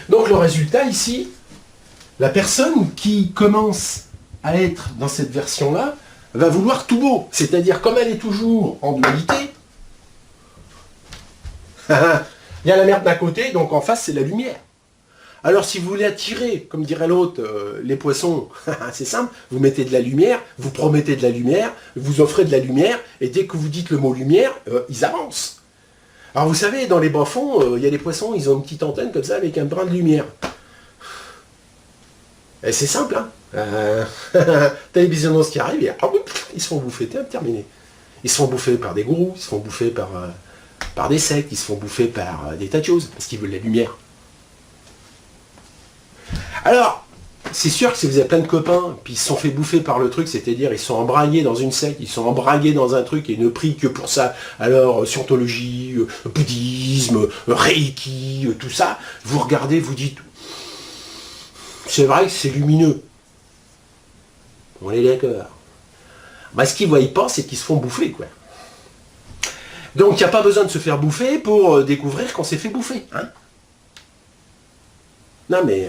Donc le résultat ici, la personne qui commence à être dans cette version-là va vouloir tout beau. C'est-à-dire, comme elle est toujours en dualité, il y a la merde d'un côté, donc en face c'est la lumière. Alors si vous voulez attirer, comme dirait l'autre, les poissons, c'est simple, vous mettez de la lumière, vous promettez de la lumière, vous offrez de la lumière, et dès que vous dites le mot lumière, ils avancent. Alors vous savez, dans les bas-fonds, il y a des poissons, ils ont une petite antenne comme ça avec un brin de lumière. Et c'est simple, hein. T'as les bisounours qui arrivent, et ils se font bouffer, terminé. Ils se font bouffer par des gourous, ils se font bouffer par des sectes, ils se font bouffer par des tas de choses, parce qu'ils veulent la lumière. Alors, c'est sûr que si vous avez plein de copains, puis ils se sont fait bouffer par le truc, c'est-à-dire ils sont embragués dans une secte, ils sont embragués dans un truc et ne prient que pour ça, alors scientologie, bouddhisme, reiki, tout ça, vous regardez, vous dites, c'est vrai que c'est lumineux. On est d'accord. Bah, ce qu'ils voient pas, c'est qu'ils se font bouffer, quoi. Donc il n'y a pas besoin de se faire bouffer pour découvrir qu'on s'est fait bouffer, hein. Non mais...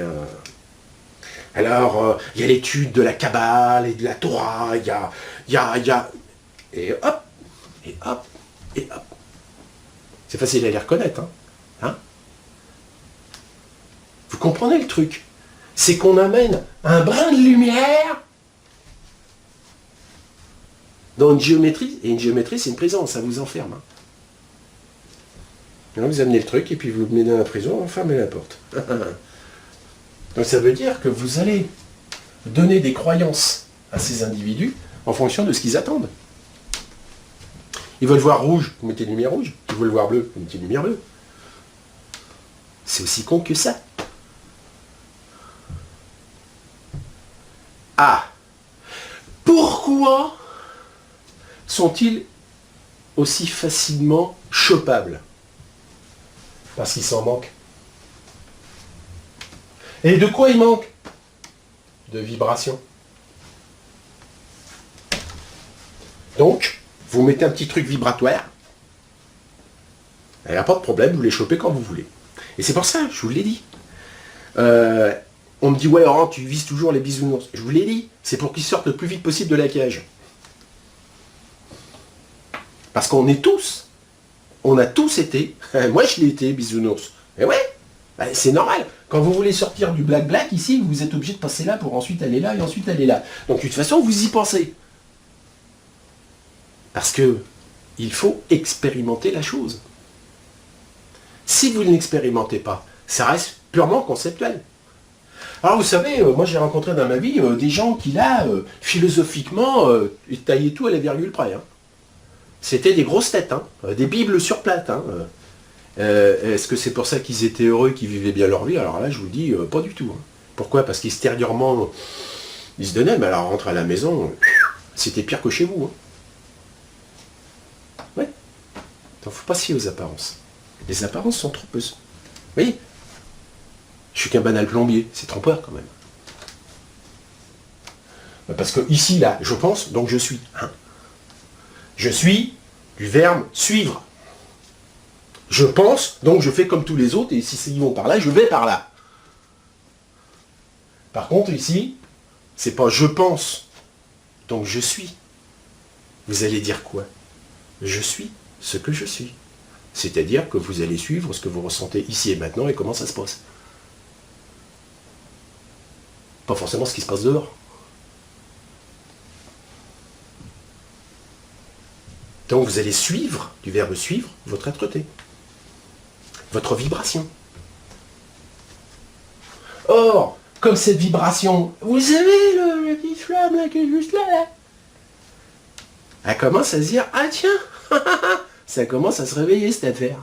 Alors, il y a l'étude de la Kabbale et de la Torah, il y a... Et hop, et hop, et hop. C'est facile à les reconnaître, hein. Vous comprenez le truc? C'est qu'on amène un brin de lumière dans une géométrie, et une géométrie, c'est une prison, ça vous enferme. Hein. Alors, vous amenez le truc, et puis vous le mettez dans la prison, vous fermez la porte. Donc ça veut dire que vous allez donner des croyances à ces individus en fonction de ce qu'ils attendent. Ils veulent voir rouge, vous mettez une lumière rouge. Ils veulent voir bleu, vous mettez une lumière bleue. C'est aussi con que ça. Ah! Pourquoi sont-ils aussi facilement chopables? Parce qu'ils s'en manquent. Et de quoi il manque? De vibration. Donc, vous mettez un petit truc vibratoire, il n'y a pas de problème, vous les chopez quand vous voulez. Et c'est pour ça, je vous l'ai dit. On me dit, ouais Laurent, tu vises toujours les bisounours. Je vous l'ai dit, c'est pour qu'ils sortent le plus vite possible de la cage. Parce qu'on est tous, on a tous été, moi je l'ai été, bisounours. Et ouais, ben, c'est normal. Quand vous voulez sortir du black ici, vous êtes obligé de passer là pour ensuite aller là et ensuite aller là. Donc de toute façon, vous y pensez. Parce que il faut expérimenter la chose. Si vous ne l'expérimentez pas, ça reste purement conceptuel. Alors vous savez, moi j'ai rencontré dans ma vie des gens qui là, philosophiquement, taillaient tout à la virgule près. Hein. C'était des grosses têtes, hein, des bibles sur plate. Hein. Est-ce que c'est pour ça qu'ils étaient heureux, qu'ils vivaient bien leur vie? Alors là, je vous le dis, pas du tout. Hein. Pourquoi? Parce qu'extérieurement, ils se donnaient, mais alors rentre à la maison, c'était pire que chez vous. Hein. Ouais. Donc faut pas se fier aux apparences. Les apparences sont trompeuses. Vous voyez? Je suis qu'un banal plombier, c'est trompeur quand même. Parce que ici, là, je pense, donc je suis. Hein. Je suis du verbe suivre. Je pense, donc je fais comme tous les autres, et si ils vont par là, je vais par là. Par contre, ici, c'est pas je pense, donc je suis. Vous allez dire quoi? Je suis ce que je suis. C'est-à-dire que vous allez suivre ce que vous ressentez ici et maintenant et comment ça se passe. Pas forcément ce qui se passe dehors. Donc vous allez suivre, du verbe suivre, votre être-té. Votre vibration. Or, comme cette vibration, vous savez, le petit flamme là qui est juste là, elle commence à se dire, ah tiens, ça commence à se réveiller cette affaire.